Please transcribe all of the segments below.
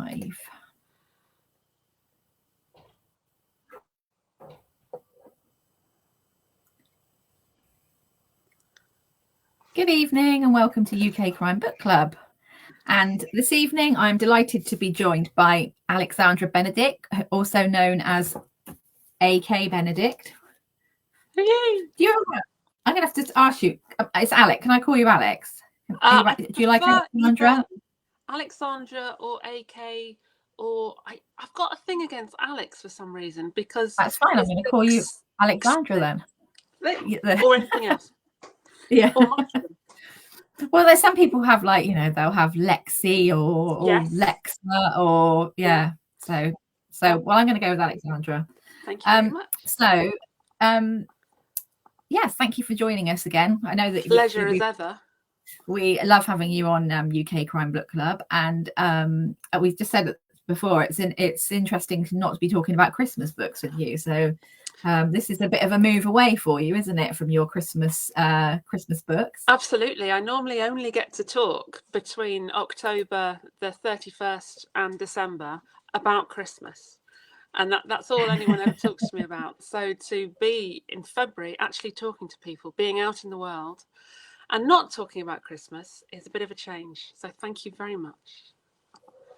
live. Good evening and welcome to UK Crime Book Club. And this evening I'm delighted to be joined by Alexandra Benedict, also known as K Benedict. I'm going to have to ask you, it's Alex. Can I call you Alex? Do you like Alexandra? Alexandra or AK, or I've got a thing against Alex for some reason, because that's fine. I'm going to call you Alexandra then. Or anything else. Yeah. Well, there's some people have they'll have Lexi or yes. Lexa or So well, I'm going to go with Alexandra. Thank you very much. So, yes, thank you for joining us again. I know that pleasure as ever. We love having you on UK Crime Book Club, and we've just said it before. It's interesting to not be talking about Christmas books with you. So this is a bit of a move away for you, isn't it, from your Christmas books? Absolutely. I normally only get to talk between October the 31st and December about Christmas. And that's all anyone ever talks to me about. So to be in February actually talking to people, being out in the world and not talking about Christmas is a bit of a change. So thank you very much.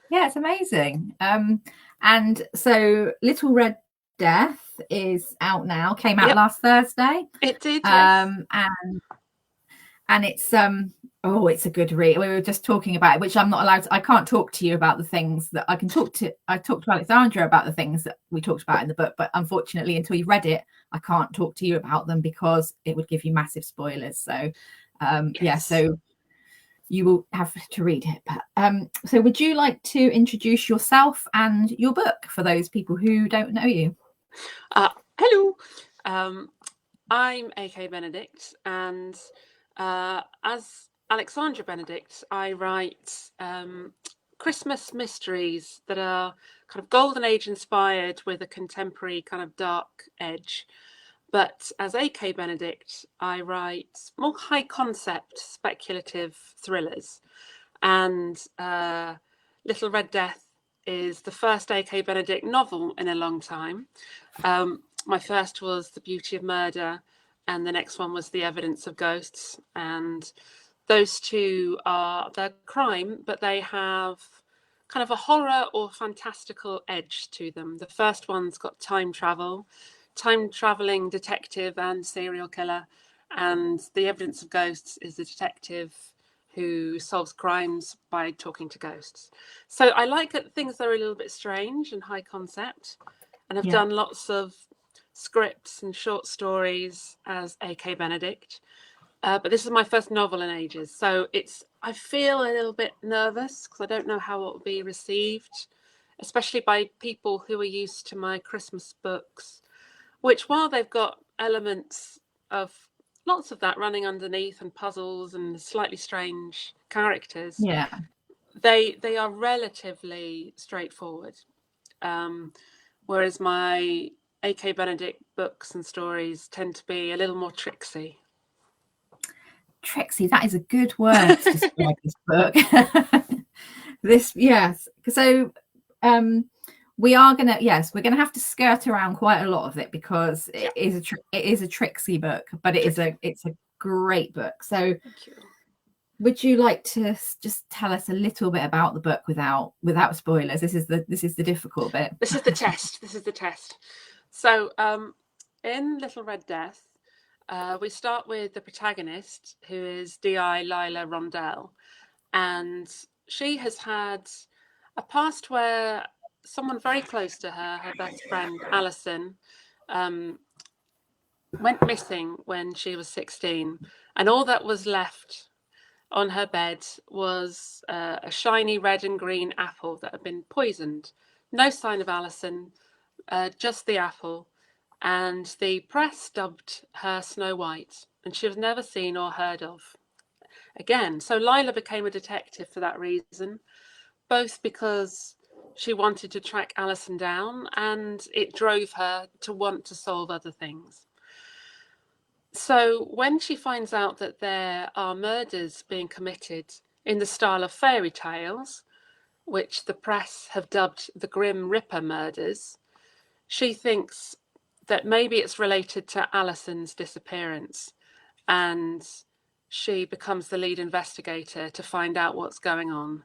Yeah, it's amazing. And so Little Red Death is out now, came out last Thursday. It did, yes. And it's it's a good read. We were just talking about it, which I'm not allowed to. I can't talk to you about the things that I talked to Alexandra about the things that we talked about in the book, but unfortunately until you've read it, I can't talk to you about them because it would give you massive spoilers. So so you will have to read it. But so would you like to introduce yourself and your book for those people who don't know you? Hello, I'm AK Benedict, and as Alexandra Benedict, I write Christmas mysteries that are kind of Golden Age inspired with a contemporary kind of dark edge. But as AK Benedict, I write more high concept speculative thrillers. And Little Red Death is the first AK Benedict novel in a long time. My first was The Beauty of Murder, and the next one was The Evidence of Ghosts. And those two they're crime, but they have kind of a horror or fantastical edge to them. The first one's got time traveling detective and serial killer, and The Evidence of Ghosts is the detective who solves crimes by talking to ghosts. So I like things that are a little bit strange and high concept, and I've done lots of scripts and short stories as AK Benedict, but this is my first novel in ages, so I feel a little bit nervous because I don't know how it will be received, especially by people who are used to my Christmas books, which, while they've got elements of lots of that running underneath and puzzles and slightly strange characters, they are relatively straightforward. Whereas my AK Benedict books and stories tend to be a little more tricksy. Tricksy, that is a good word to describe this book. So we're gonna have to skirt around quite a lot of it because it is a tricksy book, but it's a great book. So would you like to just tell us a little bit about the book without spoilers? This is the difficult bit. This is the test. So in Little Red Death, we start with the protagonist, who is D.I. Lila Rondell, and she has had a past where someone very close to her best friend Alison, went missing when she was 16, and all that was left on her bed was a shiny red and green apple that had been poisoned. No sign of Alison, just the apple, and the press dubbed her Snow White, and she was never seen or heard of again. So Lila became a detective for that reason, both because she wanted to track Alison down and it drove her to want to solve other things. So when she finds out that there are murders being committed in the style of fairy tales, which the press have dubbed the Grim Ripper murders, she thinks that maybe it's related to Alison's disappearance, and she becomes the lead investigator to find out what's going on.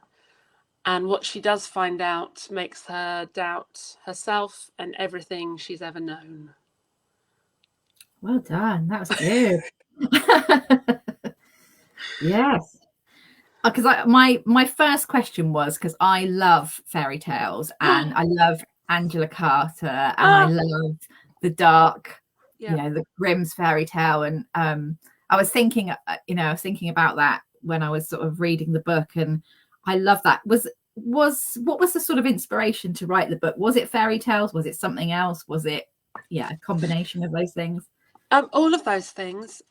And what she does find out makes her doubt herself and everything she's ever known. Well done. That was good. Yes. Because my first question was, because I love fairy tales and I love Angela Carter and I love the dark, the Grimm's fairy tale. And I was thinking about that when I was sort of reading the book, and I love that. What was the sort of inspiration to write the book? Was it fairy tales? Was it something else? Was it a combination of those things? All of those things.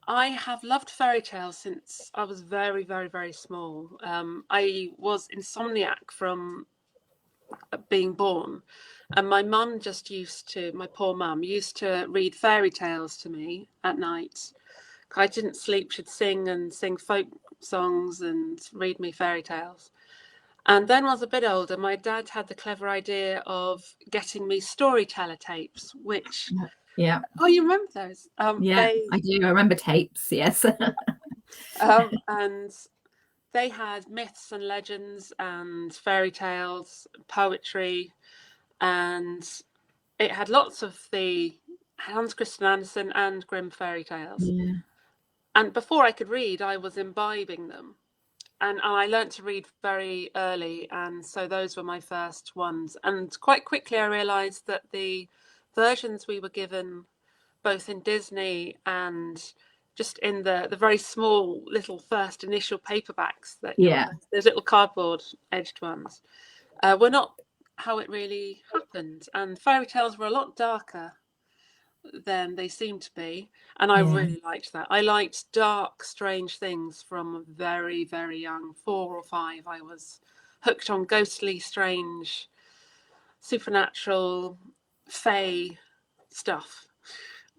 I have loved fairy tales since I was very, very, very small. I was insomniac from being born, and my mum my poor mum used to read fairy tales to me at night. I didn't sleep, she'd sing folk songs and read me fairy tales. And then when I was a bit older, my dad had the clever idea of getting me storyteller tapes, which... Yeah. Oh, you remember those? Yeah, I do. I remember tapes, yes. And they had myths and legends and fairy tales, poetry, and it had lots of the Hans Christian Andersen and Grimm fairy tales. Yeah. And before I could read, I was imbibing them. And I learnt to read very early, and so those were my first ones. And quite quickly I realised that the versions we were given, both in Disney and just in the very small little first initial paperbacks, that those little cardboard edged ones, were not how it really happened. And fairy tales were a lot darker than they seemed to be, and I really liked that. I liked dark, strange things from very, very young. 4 or 5, I was hooked on ghostly, strange, supernatural, fae stuff.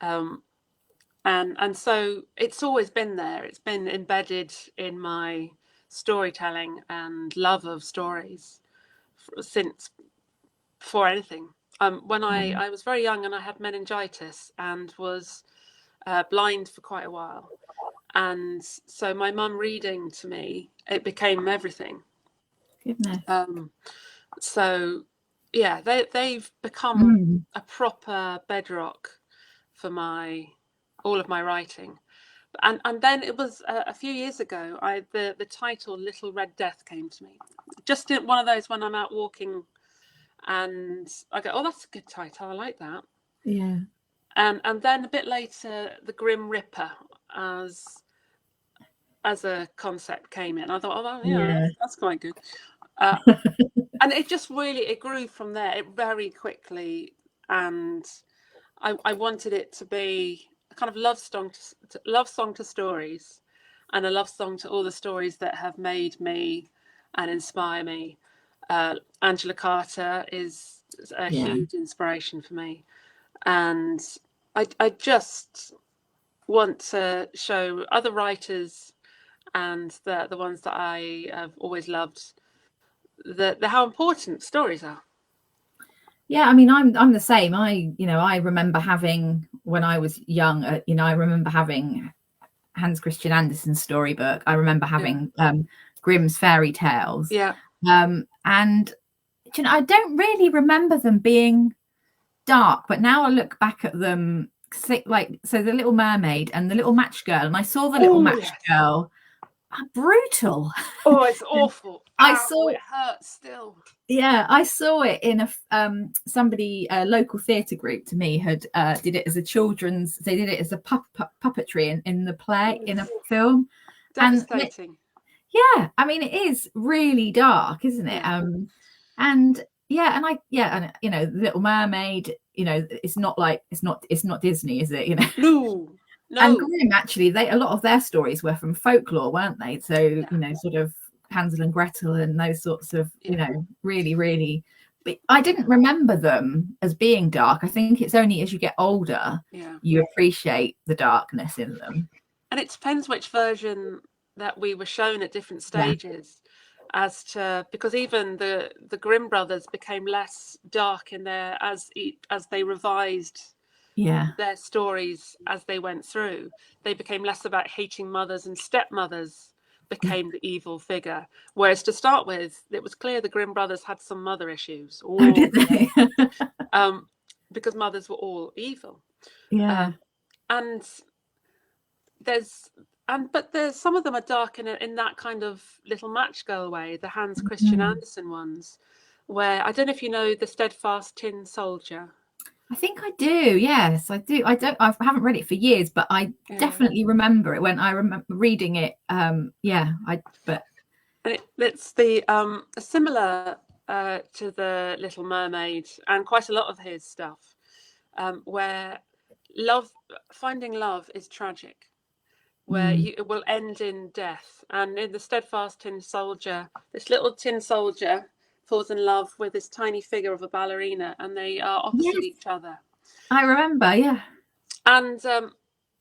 And so it's always been there. It's been embedded in my storytelling and love of stories since before anything. When I was very young and I had meningitis and was blind for quite a while. And so my mum reading to me, it became everything. Goodness. So yeah, they've become a proper bedrock for all of my writing. And then it was a few years ago, the title Little Red Death came to me. Just one of those when I'm out walking and I go, oh, that's a good title, I like that. Yeah. And then a bit later, the Grim Ripper as a concept came in. I thought, oh, that's quite good. And it just it grew from there. It very quickly, and I wanted it to be a kind of love song to stories, and a love song to all the stories that have made me and inspire me. Angela Carter is a huge inspiration for me, and I just want to show other writers and the ones that I have always loved how important stories are. Yeah, I mean, I'm the same. I remember having, when I was young, I remember having Hans Christian Andersen's storybook. I remember having Grimm's fairy tales. Yeah. And I don't really remember them being dark, but now I look back at them, so the Little Mermaid and the Little Match Girl, and I saw the Little Match Girl. Brutal. Oh, it's awful. It hurts still. Yeah, I saw it in a local theatre group to me had did it as a children's. They did it as a puppetry in the play, in a film. Devastating. Yeah, I mean, it is really dark, isn't it? And the Little Mermaid. It's not Disney, is it? No. And Grimm, actually, a lot of their stories were from folklore, weren't they? So sort of Hansel and Gretel and those sorts of really, really. But I didn't remember them as being dark. I think it's only as you get older you appreciate the darkness in them. And it depends which version that we were shown at different stages. as to, because even the Grimm brothers became less dark in their as they revised their stories as they went through. They became less about hating mothers, and stepmothers became the evil figure. Whereas to start with, it was clear the Grimm brothers had some mother issues. Oh, did they? Because mothers were all evil. Yeah. And there's some of them are dark in that kind of Little Match Girl way, the Hans Christian Andersen ones, where I don't know if you know The Steadfast Tin Soldier. I think I do. Yes, I do. I haven't read it for years, but I definitely remember it when I remember reading it. It's the similar to the Little Mermaid and quite a lot of his stuff, where finding love is tragic, where it will end in death. And in The Steadfast Tin Soldier, this little tin soldier falls in love with this tiny figure of a ballerina, and they are opposite each other. I remember, yeah. And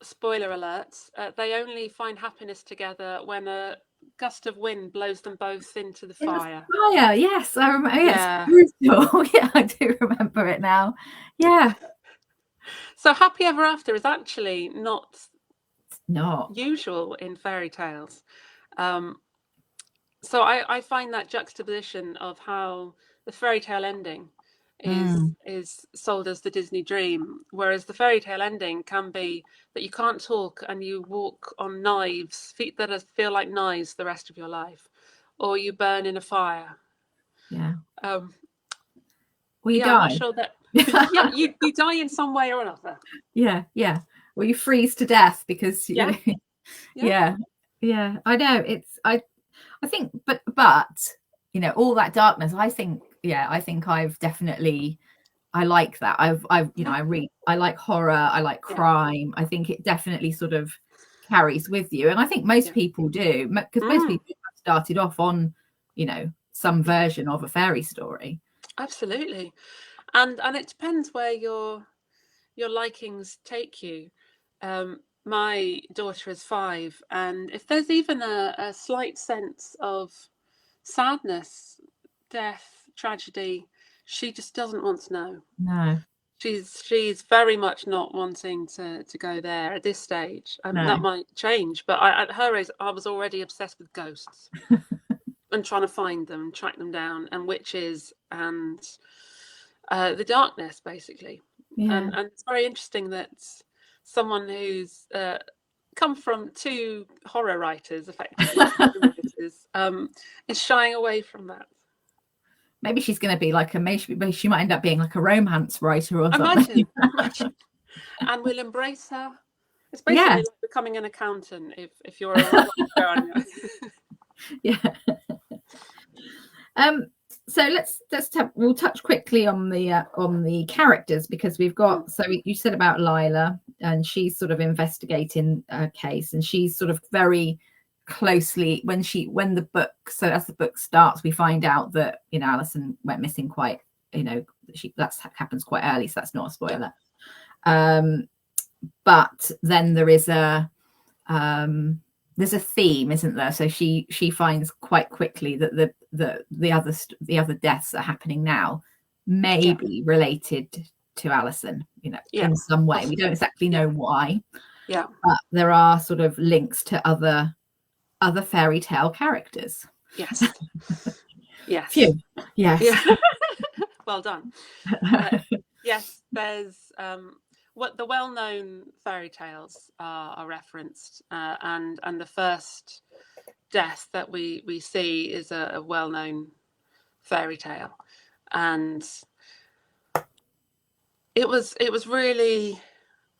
spoiler alert, they only find happiness together when a gust of wind blows them both into the fire. Fire, yes, I remember. Yeah. It's brutal. Yeah, I do remember it now. Yeah. So happy ever after is actually not usual in fairy tales. So I find that juxtaposition of how the fairy tale ending is sold as the Disney dream, whereas the fairy tale ending can be that you can't talk and you walk on knives, feet that feel like knives the rest of your life, or you burn in a fire. Yeah. Well, you die. I'm not sure that. Yeah, you die in some way or another. Yeah. Well, you freeze to death because you know. Yeah. I know. I think, but you know, all that darkness. I think I've definitely. I like that. I like horror. I like crime. I think it definitely sort of carries with you, and I think most people do, because most people have started off on, you know, some version of a fairy story. Absolutely, and it depends where your likings take you. My daughter is 5, and if there's even a slight sense of sadness, death, tragedy, she just doesn't want to know. No. She's very much not wanting to go there at this stage. That might change, but at her age, I was already obsessed with ghosts and trying to find them and track them down, and witches and the darkness, basically. And it's very interesting that someone who's come from 2 horror writers, effectively, is shying away from that. Maybe she's going to be like maybe she might end up being like a romance writer or something. Imagine. And we'll embrace her. It's basically like becoming an accountant if you're a writer. Yeah. So we'll touch quickly on the characters, because we've got, so you said about Lila, and she's sort of investigating a case, and she's sort of very closely as the book starts, we find out that, you know, Alison went missing quite, you know, that happens quite early, so that's not a spoiler. But then there is there's a theme, isn't there? So she finds quite quickly that the other deaths that are happening now may be related to Alison, you know, in some way. We don't exactly know why. Yeah. But there are sort of links to other fairy tale characters. Yes. Yes. Phew. Yes. Yeah. Well done. Yes, there's what the well-known fairy tales are referenced, and the first death that we see is a well-known fairy tale, and it was really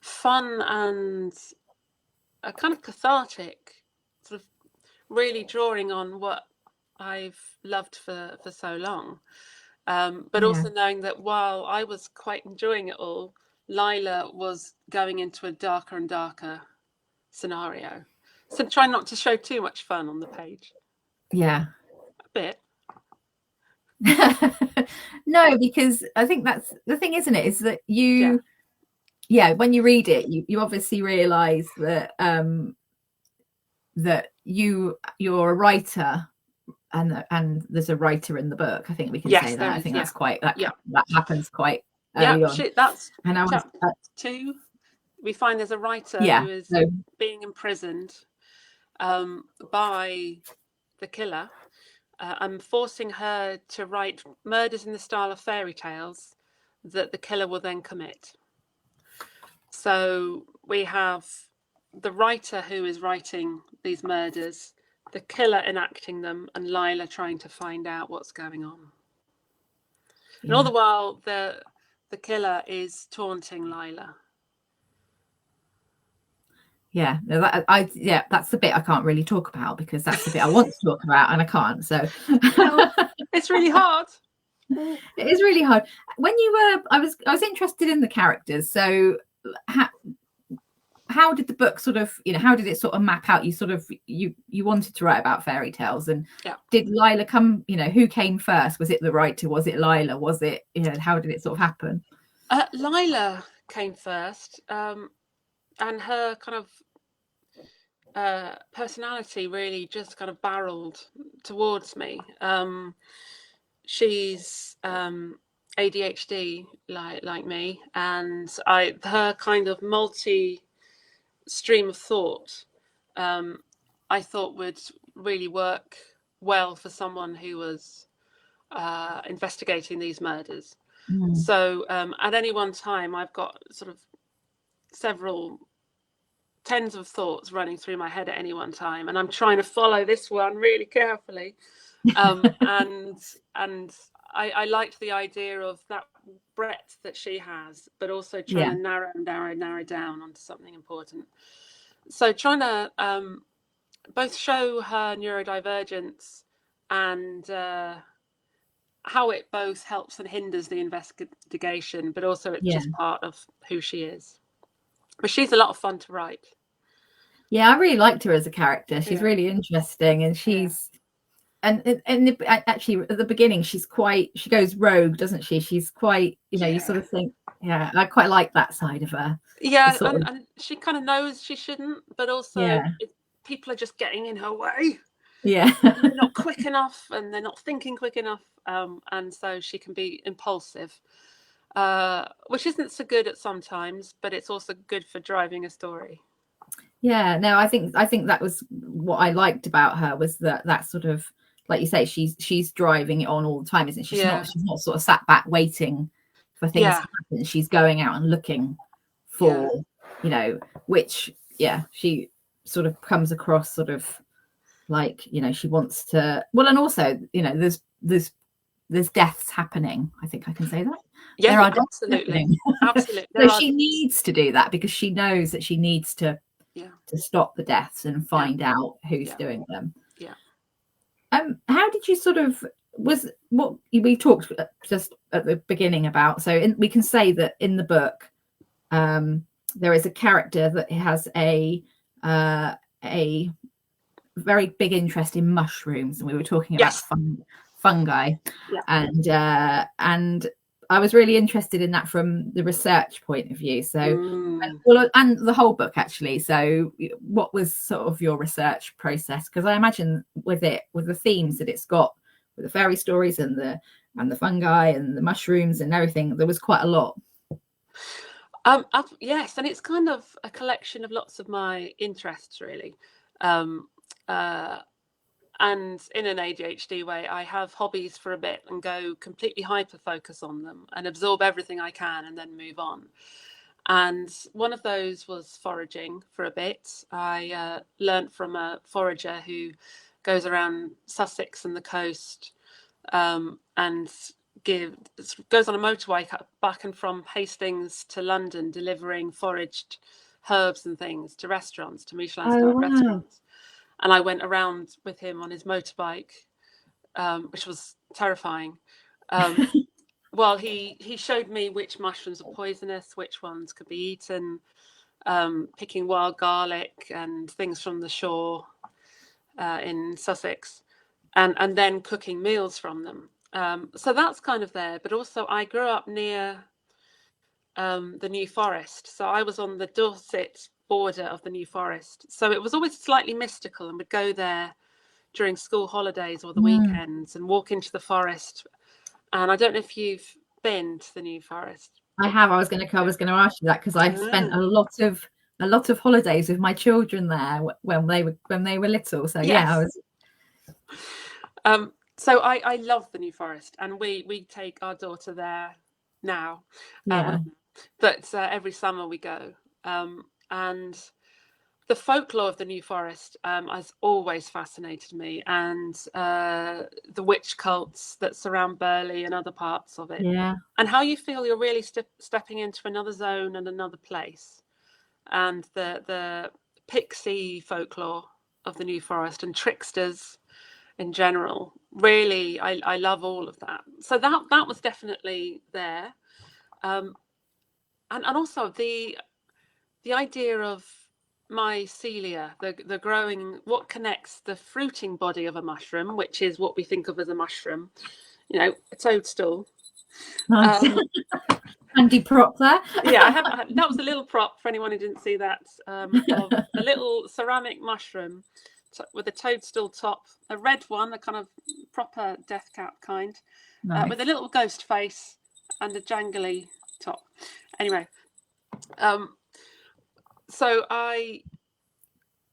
fun and a kind of cathartic, sort of really drawing on what I've loved for so long, but also knowing that while I was quite enjoying it all, Lila was going into a darker and darker scenario. So try not to show too much fun on the page. Yeah. A bit. No, because I think that's the thing, isn't it? Is that when you read it, you obviously realise that that you're a writer and there's a writer in the book. I think we can Yes, say there that. I is. think Yeah. that's quite that Yeah. that happens quite Yeah. early on. That's And I was chapter 2. We find there's a writer yeah. who is So being imprisoned by the killer. I'm forcing her to write murders in the style of fairy tales that the killer will then commit. So we have the writer who is writing these murders, the killer enacting them, and Lila trying to find out what's going on. And all the while, the killer is taunting Lila. Yeah, no, that's the bit I can't really talk about, because that's the bit I want to talk about and I can't. So it's really hard. It is really hard. When you were, I was interested in the characters. So how did the book sort of, how did it sort of map out? You sort of you wanted to write about fairy tales, and did Lila come? Who came first? Was it the writer? Was it Lila? Was it how did it sort of happen? Lila came first, and her kind of personality really just kind of barreled towards me. She's ADHD like me, and her kind of multi stream of thought I thought would really work well for someone who was investigating these murders. So at any one time I've got sort of several tens of thoughts running through my head at any one time, and I'm trying to follow this one really carefully. And I liked the idea of that breadth that she has, but also trying to narrow down onto something important. So trying to both show her neurodivergence and how it both helps and hinders the investigation, but also it's just part of who she is. But she's a lot of fun to write. Yeah, I really liked her as a character. She's really interesting, and she's and actually at the beginning she goes rogue, doesn't she? She's quite, you sort of think, I quite like that side of her. Yeah, and she kind of knows she shouldn't, but also people are just getting in her way. Yeah. They're not quick enough, and they're not thinking quick enough, and so she can be impulsive, which isn't so good at sometimes, but it's also good for driving a story. Yeah, no, I think that was what I liked about her, was that sort of, like you say, she's driving it on all the time, isn't she? She's not sort of sat back waiting for things to happen. She's going out and looking for, which she sort of comes across sort of like, she wants to, well, and also, there's deaths happening. I think I can say that. Yeah, there are absolutely. So she needs to do that, because she knows that she needs to stop the deaths and find out who's doing them. How did you sort of, was what we talked just at the beginning about, so we can say that in the book there is a character that has a very big interest in mushrooms, and we were talking about fungi, and I was really interested in that from the research point of view. So, and the whole book actually. So, what was sort of your research process? Because I imagine with the themes that it's got, with the fairy stories and the fungi and the mushrooms and everything, there was quite a lot. Yes, and it's kind of a collection of lots of my interests, really. And in an ADHD way, I have hobbies for a bit and go completely hyper focus on them and absorb everything I can and then move on. And one of those was foraging for a bit. I learnt from a forager who goes around Sussex and the coast and goes on a motorway back and from Hastings to London, delivering foraged herbs and things to restaurants, to Michelin-starred restaurants. And I went around with him on his motorbike, which was terrifying. Well, he showed me which mushrooms are poisonous, which ones could be eaten, picking wild garlic and things from the shore in Sussex, and then cooking meals from them. So that's kind of there. But also I grew up near the New Forest. So I was on the Dorset border of the New Forest. So it was always slightly mystical, and would go there during school holidays or the weekends and walk into the forest. And I don't know if you've been to the New Forest. I have. I was going to ask you that, because I spent a lot of holidays with my children there when they were little. So yes. I was. So I love the New Forest, and we take our daughter there now. But every summer we go, and the folklore of the New Forest has always fascinated me, and the witch cults that surround Burley and other parts of it. Yeah. And how you feel you're really stepping into another zone and another place. And the pixie folklore of the New Forest and tricksters in general. Really, I love all of that. So that was definitely there. And also the idea of mycelia, the growing, what connects the fruiting body of a mushroom, which is what we think of as a mushroom, a toadstool. Nice. Handy prop there. Yeah, that was a little prop for anyone who didn't see that, of a little ceramic mushroom with a toadstool top, a red one, a kind of proper death cap kind, nice. With a little ghost face and a jangly top. Anyway, so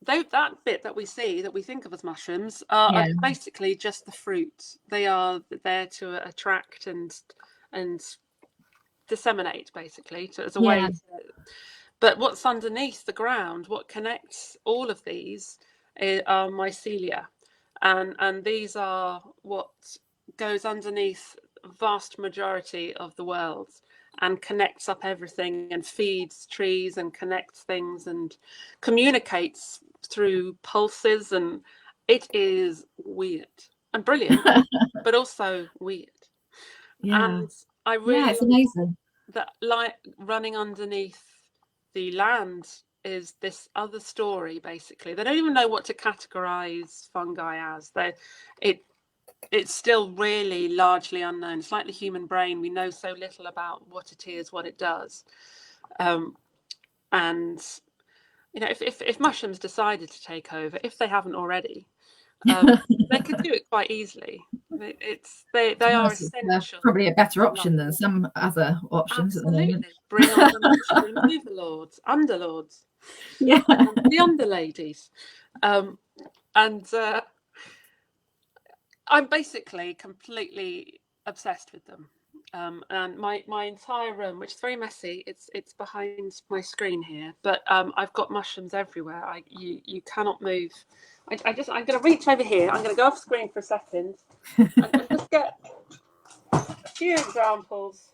that bit that we see, that we think of as mushrooms, are basically just the fruit. They are there to attract and disseminate, basically, as a way to, but what's underneath the ground, what connects all of these are mycelia, and these are what goes underneath a vast majority of the world and connects up everything and feeds trees and connects things and communicates through pulses, and it is weird and brilliant but also weird. And I really it's amazing that, like, running underneath the land is this other story. Basically, they don't even know what to categorize fungi as. It's still really largely unknown. It's like the human brain. We know so little about what it is, what it does. And if mushrooms decided to take over, if they haven't already, they could do it quite easily. They are essential. Probably a better option than some other options. Absolutely. At the moment. Bring on the mushroom overlords, underlords, the underladies, and I'm basically completely obsessed with them. And my entire room, which is very messy, it's behind my screen here, but I've got mushrooms everywhere. You cannot move. I'm going to reach over here. I'm going to go off screen for a second and just get a few examples.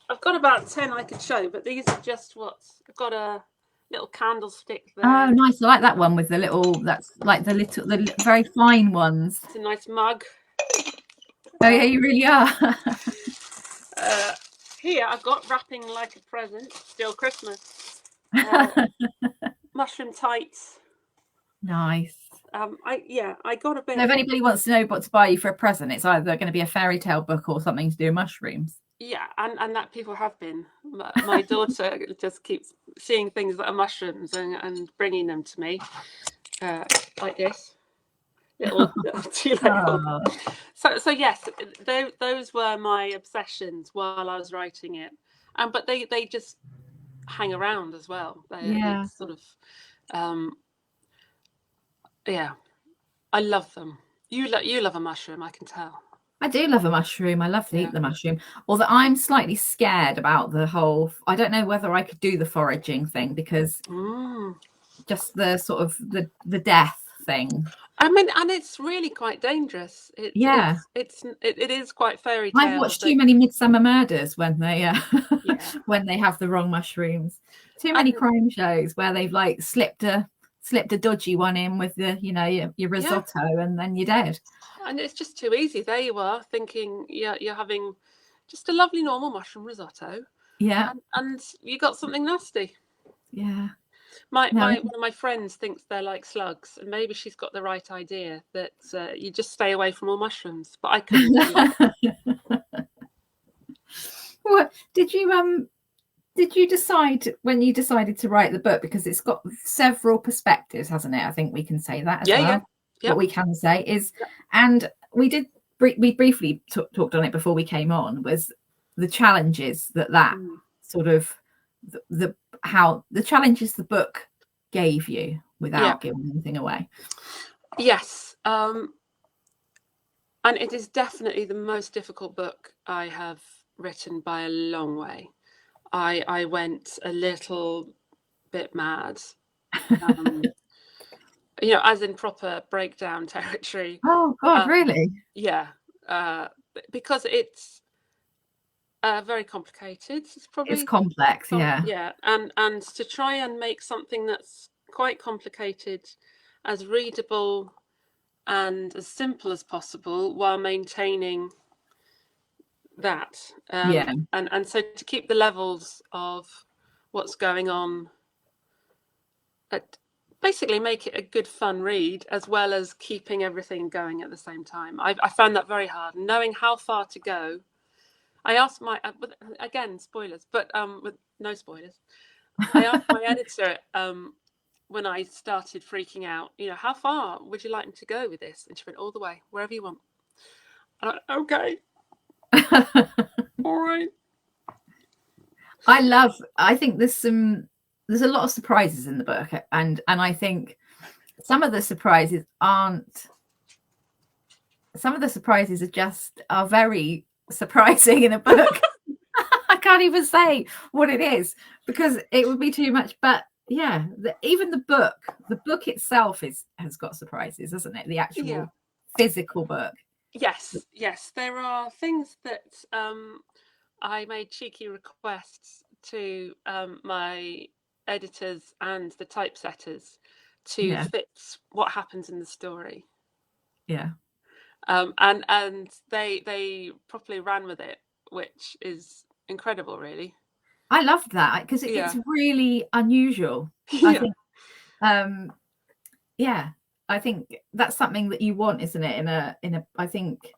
I've got about 10 I could show, but these are just I've got a little candlestick there. Oh, nice! I like that one with the little. That's like the very fine ones. It's a nice mug. Oh yeah, you really are. Here I've got wrapping like a present. Still Christmas. Mushroom tights. Nice. I got a bit. So if anybody wants to know what to buy you for a present, it's either going to be a fairy tale book or something to do with mushrooms. Yeah, and that people have been. My daughter just keeps seeing things that are mushrooms and bringing them to me, like this. Little So yes, those were my obsessions while I was writing it, but they just hang around as well. It's sort of, I love them. You love a mushroom, I can tell. I do love a mushroom. I love to eat the mushroom. Although I'm slightly scared about the whole. I don't know whether I could do the foraging thing, because just the sort of the death thing. I mean, and it's really quite dangerous. It is quite fairy tale. I've watched too many Midsummer Murders when they when they have the wrong mushrooms. Too many crime shows where they've like slipped a dodgy one in with the your risotto and then you're dead. And it's just too easy. There you are thinking you're having just a lovely normal mushroom risotto. Yeah, and you got something nasty. Yeah. One of my friends thinks they're like slugs, and maybe she's got the right idea that you just stay away from all mushrooms. But I couldn't. What did you Did you decide when you decided to write the book, because it's got several perspectives, hasn't it? I think we can say that as Yeah, well. yeah, What we can say is, yep. and we briefly talked on it before we came on, was the challenges that sort of the how the challenges the book gave you without giving anything away. Yes. And it is definitely the most difficult book I have written by a long way. I went a little bit mad, as in proper breakdown territory. Oh God, really? Yeah, because it's very complicated. It's It's probably complex, yeah. yeah, and to try and make something that's quite complicated as readable and as simple as possible while maintaining that. And so to keep the levels of what's going on, basically make it a good fun read as well as keeping everything going at the same time. I found that very hard, knowing how far to go. I asked my again spoilers, but with no spoilers. I asked my editor when I started freaking out, how far would you like me to go with this? And she went, all the way, wherever you want. And I went, okay. All right. I think there's a lot of surprises in the book, and I think some of the surprises are very surprising in a book. I can't even say what it is because it would be too much. But yeah, even the book itself has got surprises, hasn't it? The actual physical book. Yes. There are things that I made cheeky requests to my editors and the typesetters to fit what happens in the story. Yeah. And they properly ran with it, which is incredible, really. I loved that because it's really unusual. I think, I think that's something that you want, isn't it? I think,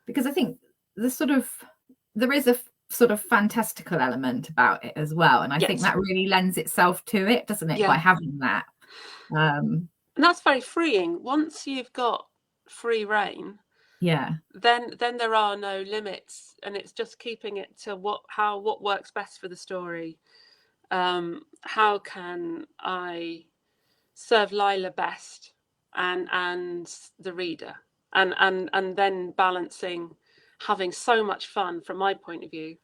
because I think there is a sort of fantastical element about it as well, and I think that really lends itself to it, doesn't it? By having that. And that's very freeing. Once you've got free reign, then there are no limits, and it's just keeping it to what works best for the story. How can I serve Lila best and the reader, and then balancing having so much fun from my point of view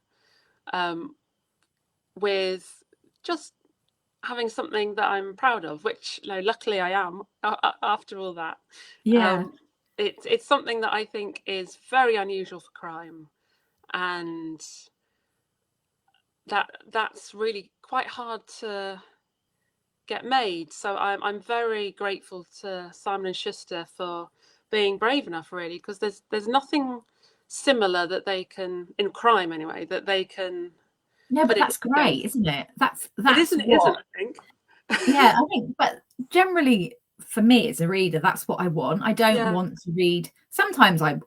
with just having something that I'm proud of, which luckily I am after all that. It's something that I think is very unusual for crime, and that's really quite hard to get made. So I'm very grateful to Simon and Schuster for being brave enough, really, because there's nothing similar that they can, in crime anyway, that they can. No, but that's great, isn't it? That's isn't it, I think. Yeah, I think, but generally for me as a reader, that's what I want. I don't want to read. Sometimes I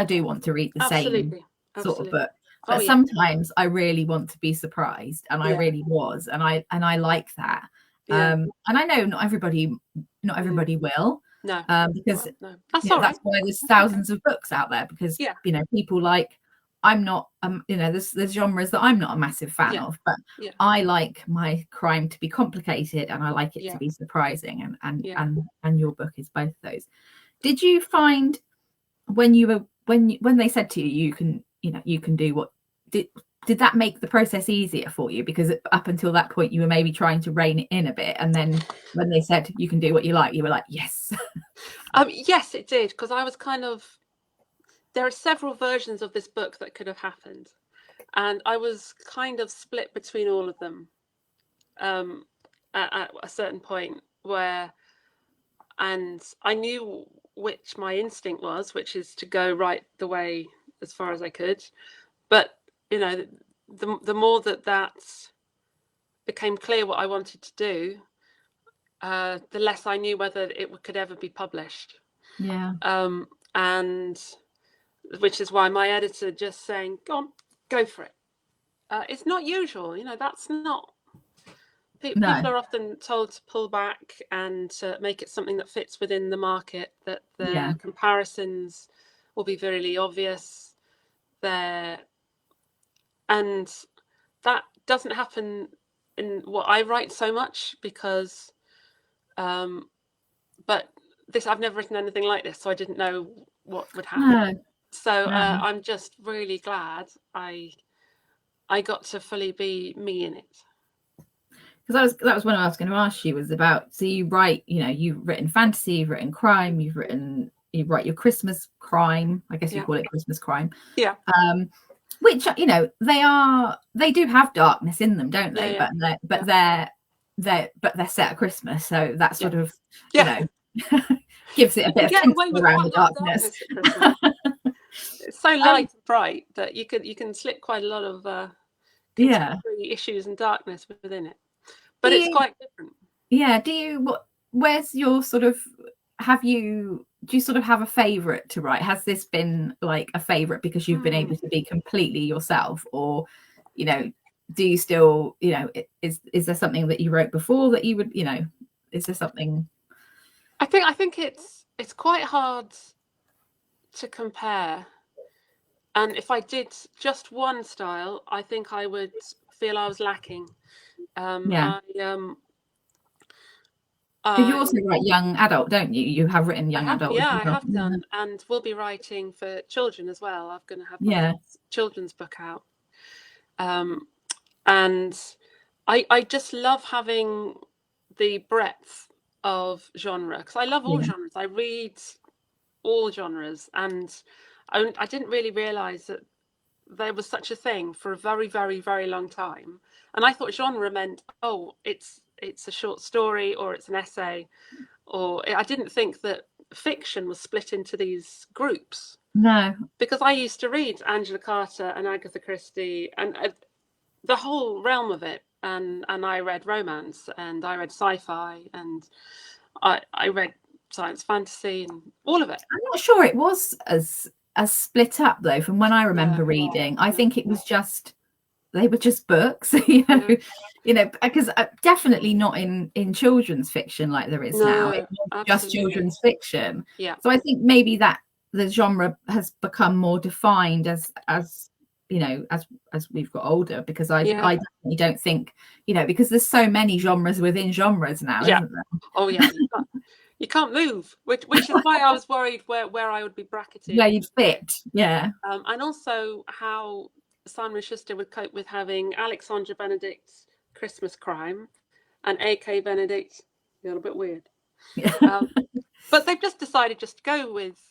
do want to read the same sort of book, but sometimes I really want to be surprised, and I really was, and I like that. And I know not everybody will. No, because that's why there's thousands of books out there, because people like, I'm not there's genres that I'm not a massive fan of, but I like my crime to be complicated, and I like it to be surprising, and your book is both of those. Did you find when they said to you you can do what did that make the process easier for you? Because up until that point you were maybe trying to rein it in a bit, and then when they said you can do what you like, you were like, yes. Yes, it did, because I was kind of, there are several versions of this book that could have happened, and I was kind of split between all of them at a certain point, and I knew which my instinct was, which is to go right the way as far as I could. But the more that became clear what I wanted to do, the less I knew whether it could ever be published. And which is why my editor just saying, go for it. it's not usual. That's not. No. People are often told to pull back and to make it something that fits within the market, that the comparisons will be very obvious there. And that doesn't happen in what I write so much because, but I've never written anything like this, so I didn't know what would happen. No. So No. I'm just really glad I got to fully be me in it. Because that was what I was going to ask you, was about, so you write, you've written fantasy, you've written crime, you write your Christmas crime, I guess you call it Christmas crime. Yeah. Which, they do have darkness in them, don't they? Yeah. But they're set at Christmas, so that sort of gives it a bit of tinsel around the darkness. It's so light and bright that you can slip quite a lot of contemporary issues and darkness within it. But it's quite different. Yeah. Where's your sort of, do you sort of have a favorite to write? Has this been like a favorite because you've been able to be completely yourself, or, do you still, is there something that you wrote before that you would, is there something? I think it's quite hard to compare. And if I did just one style, I think I would feel I was lacking. You also write young adult, don't you? You have written young adult. Yeah, I have done, and we'll be writing for children as well. I'm going to have my children's book out, and I just love having the breadth of genre, because I love all genres. I read all genres, and I didn't really realise that there was such a thing for a very, very, very long time. And I thought genre meant, it's a short story, or it's an essay, or I didn't think that fiction was split into these groups. No. Because I used to read Angela Carter and Agatha Christie and the whole realm of it. And I read romance, and I read sci-fi, and I read science fantasy, and all of it. I'm not sure it was as split up, though, from when I remember reading. I think it was just, they were just books, because definitely not in children's fiction like there is now. It was just children's fiction. Yeah. So I think maybe that the genre has become more defined as we've got older, because I definitely don't think, because there's so many genres within genres now, isn't there? Oh yeah. You can't move, which is why I was worried where I would be bracketed. Where you'd fit, yeah. And also how Simon & Schuster would cope with having Alexandra Benedict's Christmas Crime and K Benedict, a little bit weird. But they've just decided just to go with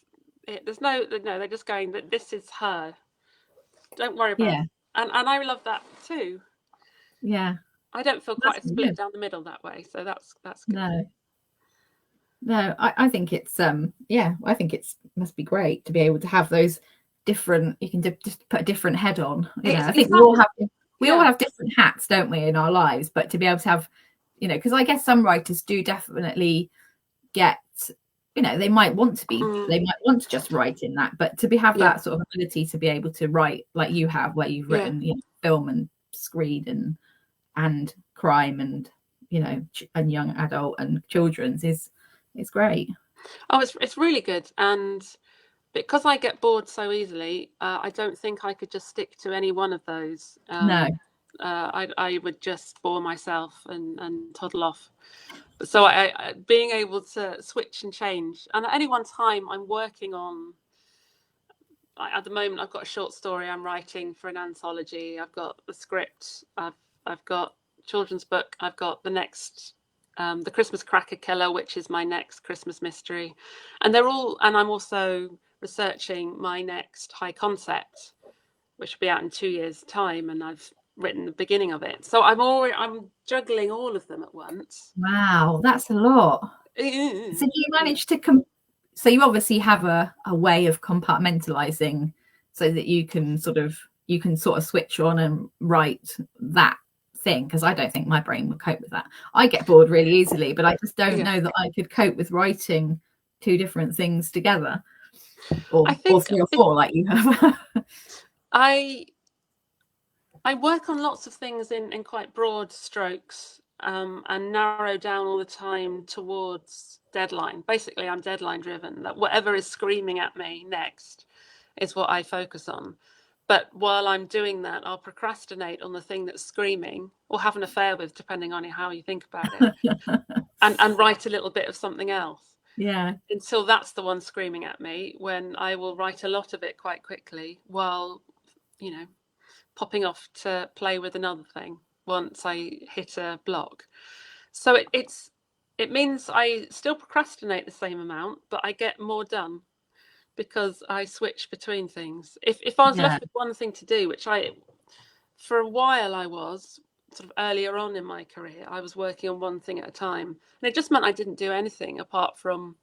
it. They're just going that this is her. Don't worry about it. And I love that too. Yeah. I don't feel quite split down the middle that way, so that's good. No, I think it's I think it's must be great to be able to have those different, you can just put a different head on. I think we all have different hats, don't we, in our lives, but to be able to have, because I guess some writers do definitely get, they might want to just write in that, but to have that sort of ability to be able to write like you have, where you've written film and screen and crime and and young adult and children's is great. Oh, it's really good. And because I get bored so easily, I don't think I could just stick to any one of those. No. I would just bore myself and toddle off. So I being able to switch and change. And at any one time, I'm working on, at the moment, I've got a short story I'm writing for an anthology. I've got the script. I've got children's book. I've got the next, the Christmas Cracker Killer, which is my next Christmas mystery. And I'm also researching my next high concept, which will be out in 2 years' time, and I've written the beginning of it. So I'm juggling all of them at once. Wow, that's a lot. So do you manage to so you obviously have a way of compartmentalizing so that you can sort of switch on and write that thing, because I don't think my brain would cope with that. I get bored really easily, but I just don't know that I could cope with writing two different things together, or 3 or 4 like you have. I work on lots of things in quite broad strokes, and narrow down all the time towards deadline. Basically, I'm deadline driven. That whatever is screaming at me next is what I focus on. But while I'm doing that, I'll procrastinate on the thing that's screaming, or have an affair with, depending on how you think about it, and write a little bit of something else. Yeah. Until that's the one screaming at me, when I will write a lot of it quite quickly while, popping off to play with another thing once I hit a block. So it means I still procrastinate the same amount, but I get more done because I switch between things. If I was Yeah. left with one thing to do, which for a while I was, sort of earlier on in my career, I was working on one thing at a time. And it just meant I didn't do anything apart from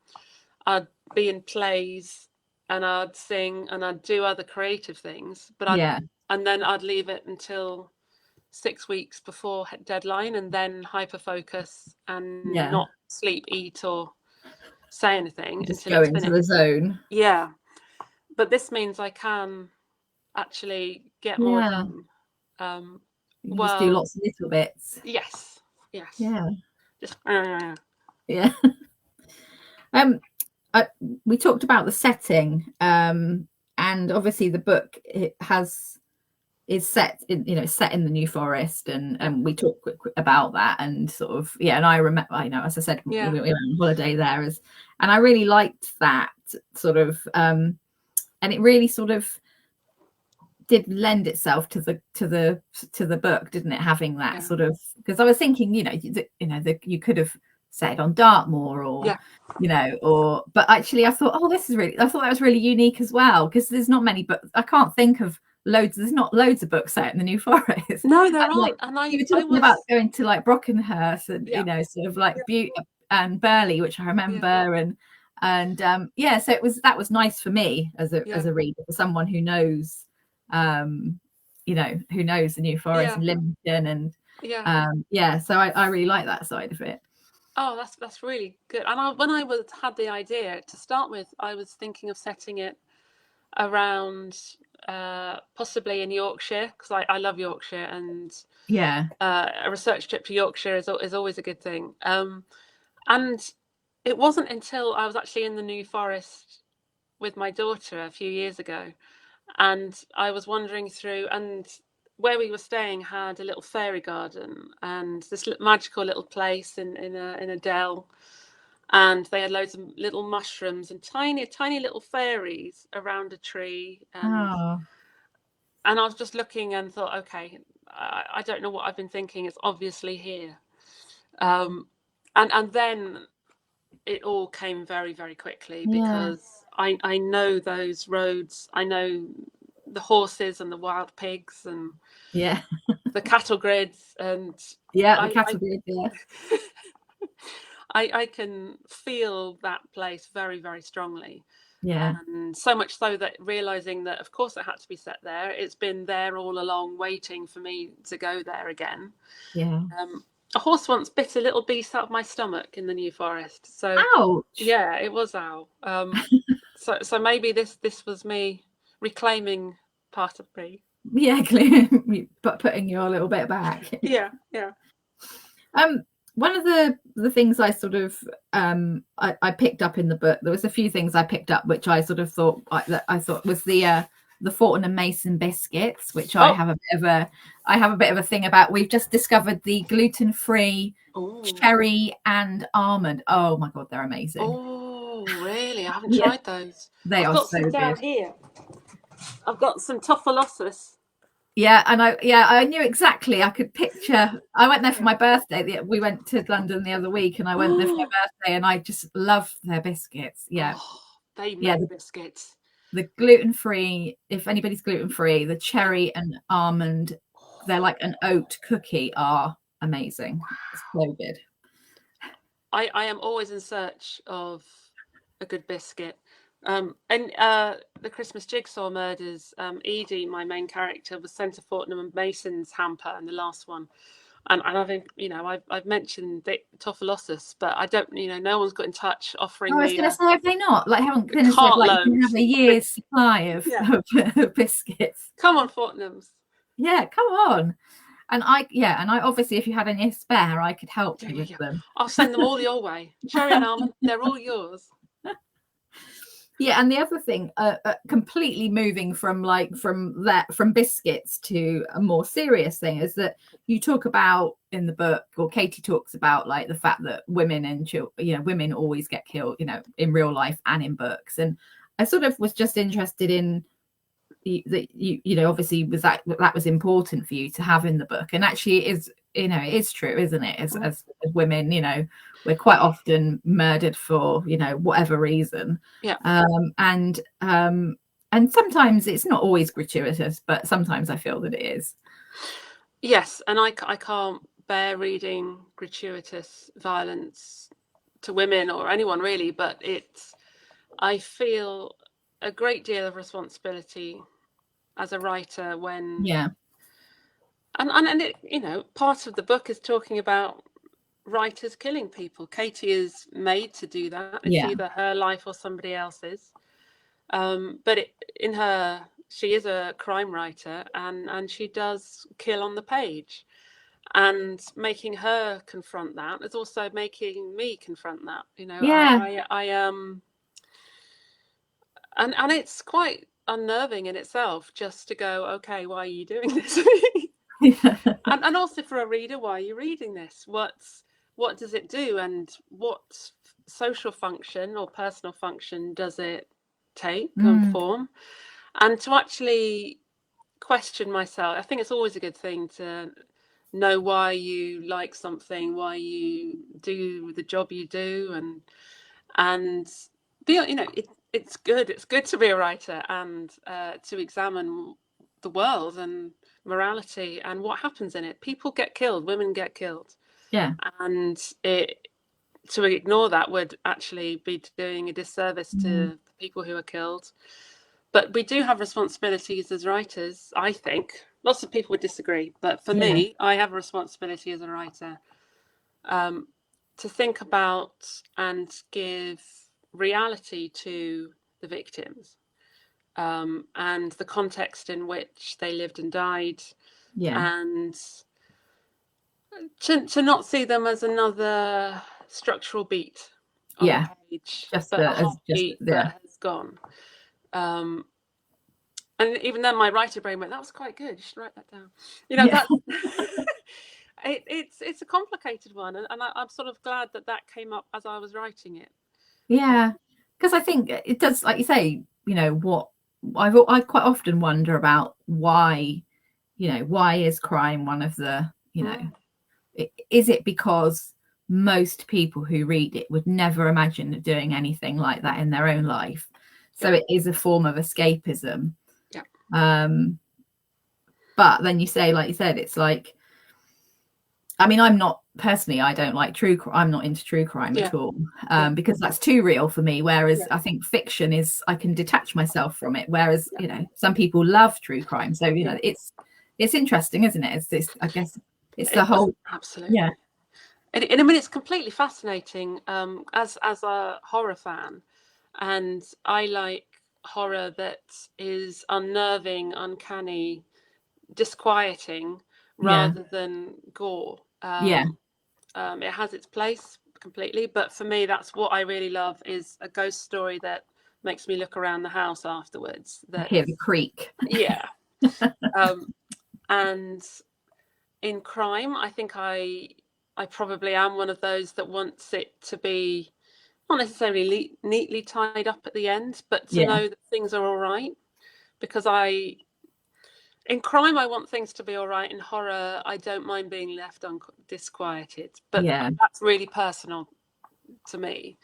I'd be in plays and I'd sing and I'd do other creative things, and then I'd leave it until 6 weeks before deadline and then hyper focus and Yeah. not sleep, eat, or say anything Just until go it's into finished. the zone. Yeah. But this means I can actually get more Yeah. done. You just do lots of little bits. Yes. Yeah. Just Yeah. We talked about the setting, and obviously the book is set in the New Forest, and we talked about that, and sort of and I remember, as I said, we went on holiday there, and I really liked that sort of, and it really sort of did lend itself to the book, didn't it, having that sort of, because I was thinking you could have set it on Dartmoor or but actually I thought that was really unique as well, because there's not many books. I can't think of there's not loads of books set in the New Forest. No, there aren't. And you were talking about going to like Brockenhurst and sort of like Butte and Burley, which I remember, and so that was nice for me as a reader, for someone who knows who knows the New Forest and Lymington, and so I really like that side of it. Oh, that's really good. And when I had the idea to start with, I was thinking of setting it around possibly in Yorkshire, because I love Yorkshire, and a research trip to Yorkshire is always a good thing. And it wasn't until I was actually in the New Forest with my daughter a few years ago, and I was wandering through, and where we were staying had a little fairy garden and this magical little place in a dell, and they had loads of little mushrooms and tiny little fairies around a tree, and I was just looking and thought, okay, I don't know what I've been thinking, it's obviously here, and then it all came very, very quickly, because I know those roads, I know the horses and the wild pigs and the cattle grids, and the cattle grid. I can feel that place very, very strongly. Yeah. And so much so that realizing that of course it had to be set there, it's been there all along waiting for me to go there again. A horse once bit a little beast out of my stomach in the New Forest. So ouch. Yeah, it was ow. So maybe this was me reclaiming part of me. Clearly, but putting your little bit back. Yeah. One of the things I sort of I picked up in the book, there was a few things I picked up which I sort of thought was the Fortnum and Mason biscuits, which I have a bit of a thing about. We've just discovered the gluten-free cherry and almond. Oh my god, they're amazing. Oh really? I haven't tried those. I've got so some down here. I've got some Toffelossus. And I knew exactly. I could picture. I went there for my birthday. We went to London the other week, and I went there for my birthday, and I just love their biscuits. They make biscuits. The gluten-free, if anybody's gluten-free, the cherry and almond, they're like an oat cookie, are amazing. It's so good. I am always in search of a good biscuit. And the Christmas Jigsaw Murders, Edie, my main character, was sent a Fortnum and Mason's hamper in the last one, and I've mentioned the Toffelossus, but I don't, no one's got in touch offering me. I was going to say, have they not? Like, haven't finished? Like, you can have a year's supply of biscuits. Come on, Fortnums. Yeah, come on. And I obviously, if you had any spare, I could help you with them. I'll send them all your way. Cherry and almond, they're all yours. Yeah, and the other thing, completely moving from biscuits to a more serious thing, is that you talk about in the book, or Katie talks about, like, the fact that women and women always get killed, in real life and in books. And I sort of was just interested in that obviously that was important for you to have in the book. And actually it is true, isn't it? As women, we're quite often murdered for whatever reason. Yeah. And sometimes it's not always gratuitous, but sometimes I feel that it is. Yes, and I can't bear reading gratuitous violence to women or anyone really, but I feel a great deal of responsibility as a writer when and it, part of the book is talking about writers killing people. Katie is made to do that. It's either her life or somebody else's. But she is a crime writer, and she does kill on the page. And making her confront that is also making me confront that. And it's quite unnerving in itself, just to go, okay, why are you doing this? and also for a reader, why are you reading this? What does it do, and what social function or personal function does it take and form? And to actually question myself, I think it's always a good thing to know why you like something, why you do the job you do, and be, it's good to be a writer and to examine the world and morality and what happens in it. People get killed, women get killed, and to ignore that would actually be doing a disservice to the people who are killed. But we do have responsibilities as writers, I think. Lots of people would disagree, but for me, I have a responsibility as a writer to think about and give reality to the victims, and the context in which they lived and died, and to not see them as another structural beat on the page, but a heartbeat that has gone. And even then, my writer brain went, "That was quite good. You should write that down." It's a complicated one, and I'm sort of glad that came up as I was writing it. Yeah, because I think it does, like you say, what I quite often wonder about, why is crime one of the, is it because most people who read it would never imagine doing anything like that in their own life? So it is a form of escapism. But then you say, like you said, it's like, I mean, I'm not personally, I don't like true crime. I'm not into true crime at all, because that's too real for me. Whereas I think fiction is, I can detach myself from it. Whereas, some people love true crime. So, it's interesting, isn't it? It's this, I guess it's the whole. Absolutely. Yeah. And I mean, it's completely fascinating, as a horror fan. And I like horror that is unnerving, uncanny, disquieting, rather than gore. It has its place completely, but for me, that's what I really love, is a ghost story that makes me look around the house afterwards. That hear the creak. And in crime, I think I probably am one of those that wants it to be not necessarily neatly tied up at the end, but to know that things are all right. Because in crime, I want things to be all right. In horror, I don't mind being left disquieted. But that's really personal to me.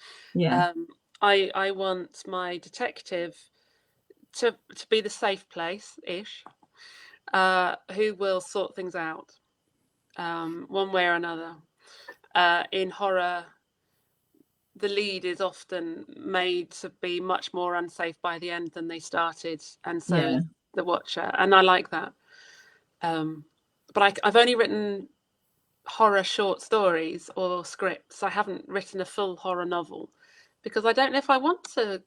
I want my detective to be the safe place-ish, who will sort things out, one way or another. In horror, the lead is often made to be much more unsafe by the end than they started, and so is the watcher, and I like that. But I've only written horror short stories or scripts. I haven't written a full horror novel because I don't know if I want to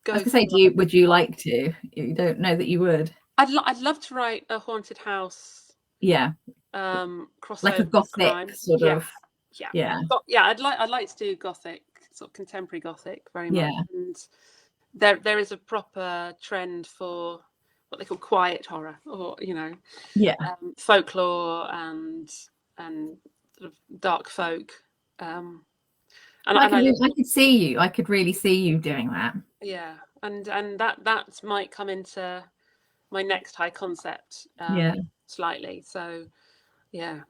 go. I was going to say, would you like to? You don't know that you would. I'd love to write a haunted house Yeah, like a crossover with gothic crime. sort Yeah, of. yeah, Yeah, yeah. I'd like to do gothic, sort of contemporary gothic, very much. yeah, And there is a proper trend for what they call quiet horror, or yeah. folklore and sort of dark folk. Well, And I love, I could see you. I could really see you doing that. yeah, and that might come into my next high concept Yeah. slightly. So yeah, and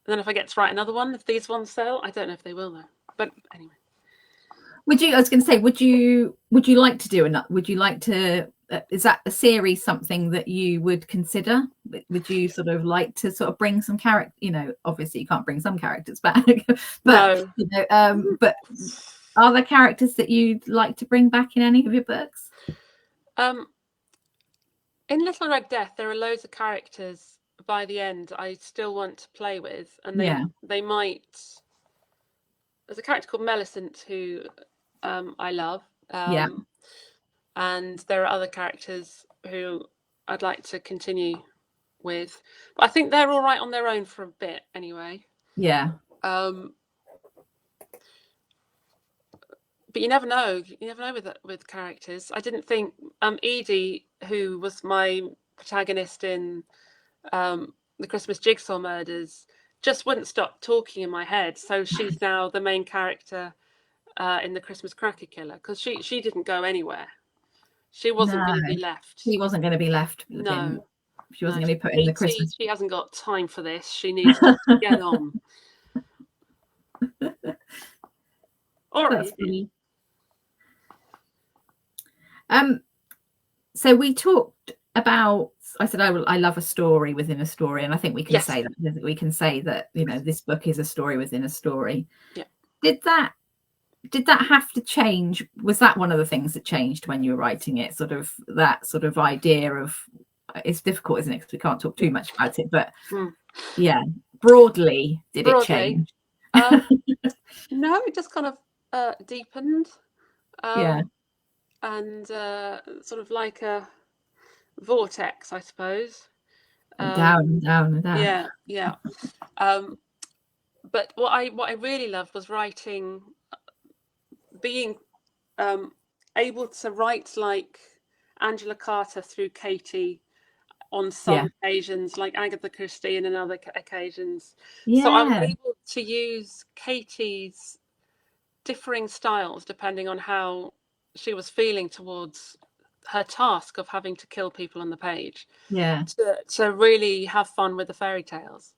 then if I get to write another one, if these ones sell, I don't know if they will though. But anyway, Would you? I was going to say, would you like to do another? Would you like to? Is that a series something that you would consider? Would you sort of like to sort of bring some character? Obviously you can't bring some characters back, but no. but are there characters that you'd like to bring back in any of your books? In Little Red Death, there are loads of characters by the end I still want to play with, and they might. There's a character called Millicent who I love, Yeah, and there are other characters who I'd like to continue with. But I think they're all right on their own for a bit anyway. yeah. But you never know. You never know with characters. I didn't think Edie, who was my protagonist in the Christmas Jigsaw Murders, just wouldn't stop talking in my head. So she's now the main character in the Christmas Cracker Killer, because she didn't go anywhere. She wasn't going to be left. She wasn't going to be left. No. She wasn't going to be put in the Christmas. She hasn't got time for this. She needs to get on. All right. So we talked about. I said I love a story within a story, and I think we can say that. We can say that this book is a story within a story. Yeah. Did that have to change? Was that one of the things that changed when you were writing it? Sort of that sort of idea of, it's difficult, isn't it? Because we can't talk too much about it, but yeah, broadly, did it change? No, it just kind of deepened. And sort of like a vortex, I suppose. Down. Yeah. But what I really loved was writing, being able to write like Angela Carter through Katie on some occasions, like Agatha Christie in other occasions. So I was able to use Katie's differing styles depending on how she was feeling towards her task of having to kill people on the page. To really have fun with the fairy tales.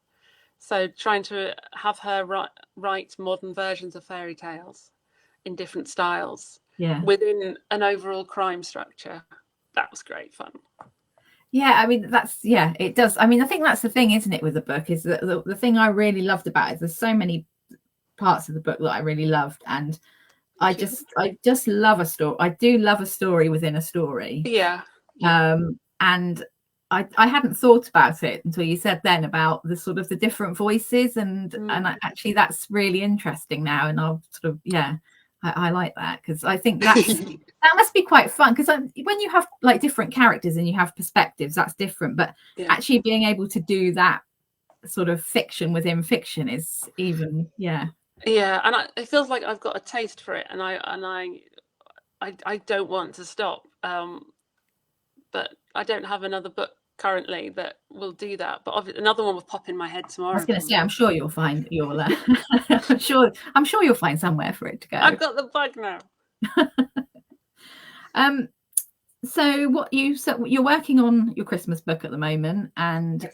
So trying to have her write modern versions of fairy tales in different styles within an overall crime structure. That was great fun. Yeah, I mean, it does. I mean, I think that's the thing, isn't it, with the book, is that the thing I really loved about it, there's so many parts of the book that I really loved, and I just love a story. I do love a story within a story. Yeah. And I hadn't thought about it until you said then about the sort of the different voices, and actually that's really interesting now, and I'll sort of I like that, because I think that must be quite fun, because when you have like different characters and you have perspectives, that's different, but actually being able to do that sort of fiction within fiction is even and it feels like I've got a taste for it, and I don't want to stop, but I don't have another book currently that will do that, but another one will pop in my head tomorrow. I was going to say, I'm sure you'll find I'm sure you'll find somewhere for it to go. I've got the bug now. So you're working on your Christmas book at the moment, and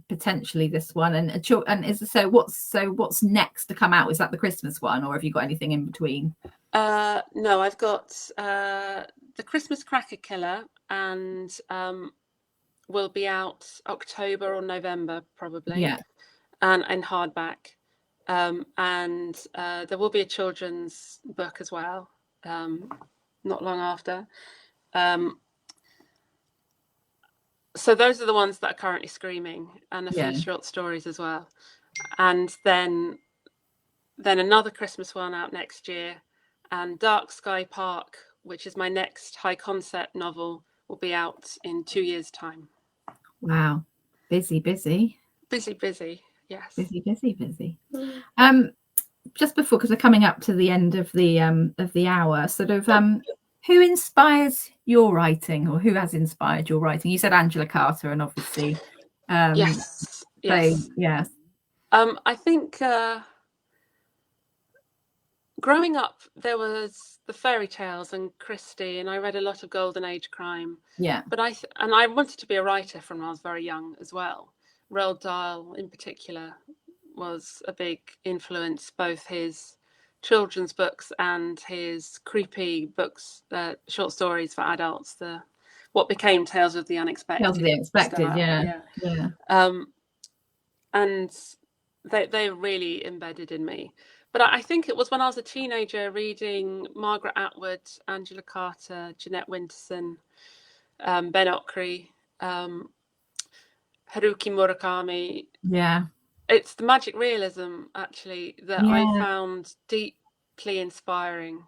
potentially this one, what's next to come out? Is that the Christmas one, or have you got anything in between? No, I've got the Christmas Cracker Killer, and will be out October or November probably, and in hardback, and there will be a children's book as well, not long after. So those are the ones that are currently screaming, and a few short stories as well, and then another Christmas one out next year, and Dark Sky Park, which is my next high concept novel, will be out in 2 years' time. Wow. Busy. Busy. Yes. Busy. Just before, because we're coming up to the end of the hour, sort of, who inspires your writing, or who has inspired your writing? You said Angela Carter, and obviously, Yes. So, yes. I think growing up, there was the fairy tales and Christie, and I read a lot of Golden Age crime. Yeah. But I wanted to be a writer from when I was very young as well. Roald Dahl, in particular, was a big influence, both his children's books and his creepy books, short stories for adults, what became Tales of the Unexpected. Tales of the Unexpected, yeah. And they really embedded in me. But I think it was when I was a teenager reading Margaret Atwood, Angela Carter, Jeanette Winterson, Ben Okri, Haruki Murakami. Yeah. It's the magic realism, actually, that I found deeply inspiring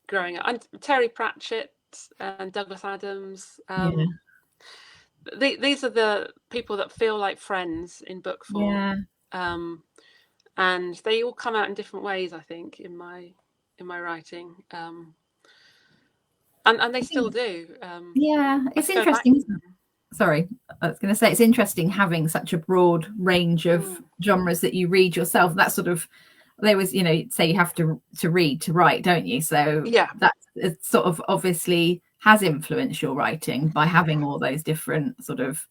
growing up. And Terry Pratchett and Douglas Adams. These are the people that feel like friends in book form. And they all come out in different ways, I think, in my writing. And they still do. It's interesting. Sorry, I was going to say, it's interesting having such a broad range of genres that you read yourself. That sort of, there was, say you have to read to write, don't you? So that sort of obviously has influenced your writing by having all those different sort of,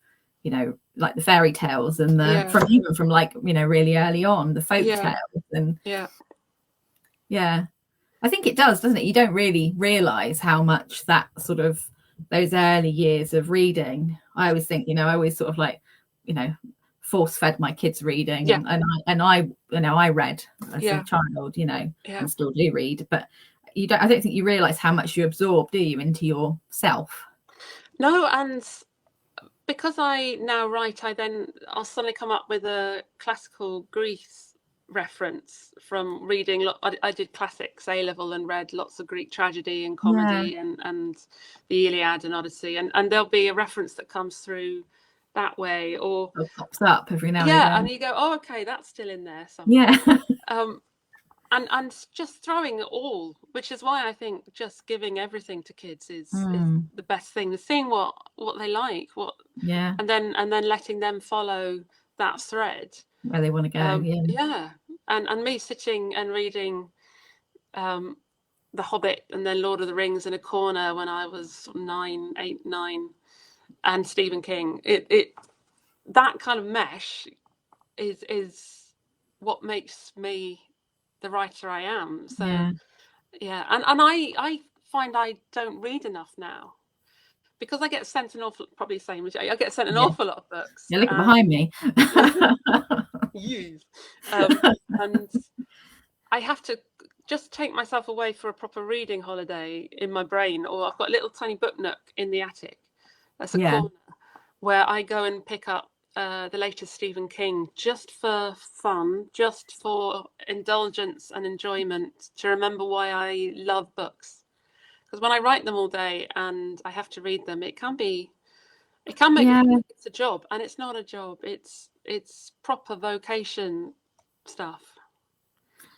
like the fairy tales and the from like, really early on, the folk tales and I think it does, doesn't it? You don't really realize how much that sort of, those early years of reading, I always think, I always sort of like, force fed my kids reading, and I read as a child, and still do read, but I don't think you realize how much you absorb, do you, into yourself? No, and because I now write, I'll suddenly come up with a classical Greece reference from reading. I did classics A-level and read lots of Greek tragedy and comedy and the Iliad and Odyssey, and there'll be a reference that comes through that way, or it pops up every now and again. And you go, oh, okay, that's still in there somewhere. And just throwing it all, which is why I think just giving everything to kids is the best thing. Seeing what they like, and then letting them follow that thread where they want to go. And me sitting and reading The Hobbit and then Lord of the Rings in a corner when I was 9, and Stephen King. It that kind of mesh is what makes me the writer I am. So and I find I don't read enough now, because I get sent an awful, probably the same as you, I get sent an awful lot of books. You're looking behind me. And I have to just take myself away for a proper reading holiday in my brain, or I've got a little tiny book nook in the attic. That's a corner where I go and pick up the latest Stephen King, just for fun, just for indulgence and enjoyment, to remember why I love books. Because when I write them all day and I have to read them, it can make me feel like it's a job, and it's not a job. It's proper vocation stuff.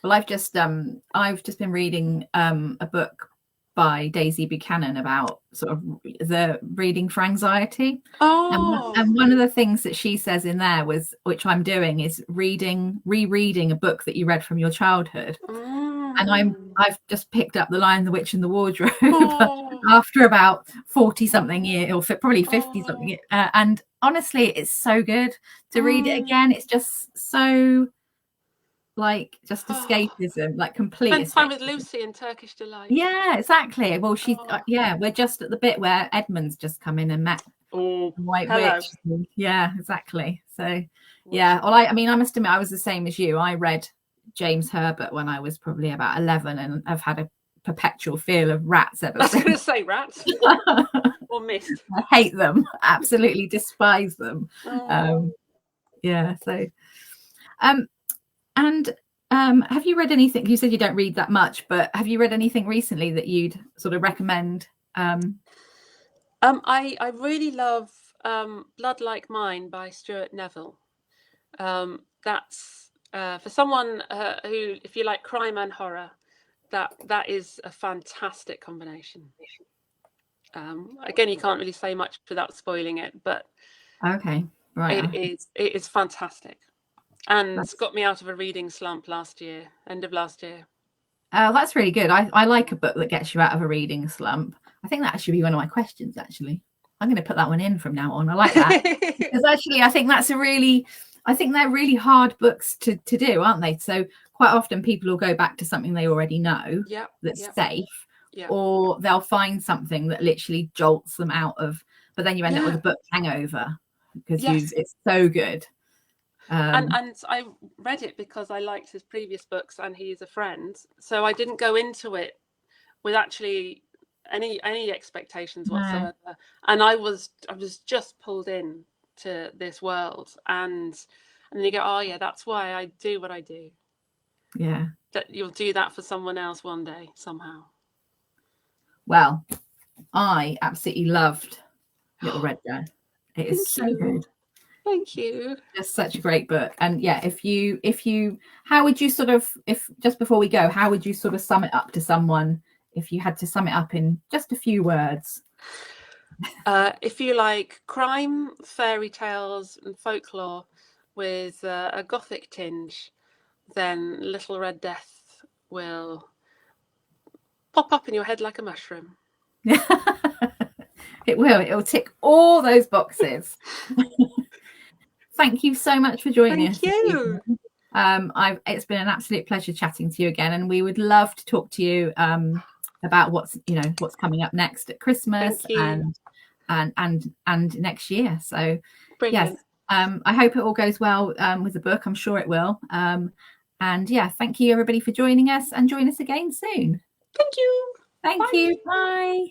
Well, I've just been reading a book by Daisy Buchanan about sort of the reading for anxiety. And one of the things that she says in there which I'm doing, is rereading a book that you read from your childhood. And I've just picked up The Lion, the Witch and the Wardrobe after about 40 something years, or probably 50 something. And honestly, it's so good to read it again. It's just so like just escapism, like complete. Spend time with Lucy in Turkish Delight. Yeah, exactly. Well, she's we're just at the bit where Edmund's just come in and met White Witch. Yeah, exactly. So well, I mean, I must admit, I was the same as you. I read James Herbert when I was probably about 11, and I've had a perpetual fear of rats ever since. I was going to say rats or mist. I hate them, absolutely despise them. And have you read anything? You said you don't read that much, but have you read anything recently that you'd sort of recommend I really love Blood Like Mine by Stuart Neville. That's for someone who, if you like crime and horror, that is a fantastic combination. Again, you can't really say much without spoiling it, but okay, right. it is fantastic, and it's got me out of a reading slump end of last year. Oh, that's really good. I like a book that gets you out of a reading slump. I think that should be one of my questions, actually. I'm going to put that one in from now on. I like that. Because actually, I think they're really hard books to do, aren't they? So quite often people will go back to something they already know that's safe, or they'll find something that literally jolts them out of, but then you end up with a book hangover because it's so good. And I read it because I liked his previous books and he's a friend. So I didn't go into it with actually any expectations whatsoever. No. And I was just pulled in to this world, and then you go, oh yeah, that's why I do what I do. Yeah. That you'll do that for someone else one day somehow. Well, I absolutely loved Little Red Dress. It is so good. Thank you. It's such a great book. And yeah, if you how would you sort of, if just before we go, how would you sort of sum it up to someone if you had to sum it up in just a few words? If you like crime, fairy tales and folklore with a gothic tinge, then Little Red Death will pop up in your head like a mushroom. It will tick all those boxes. Thank you so much for joining us. Thank you. It's been an absolute pleasure chatting to you again, and we would love to talk to you about what's coming up next at Christmas and next year. So brilliant. Yes, I hope it all goes well with the book. I'm sure it will. And yeah, thank you everybody for joining us, and join us again soon. Thank you. Thank you. Bye.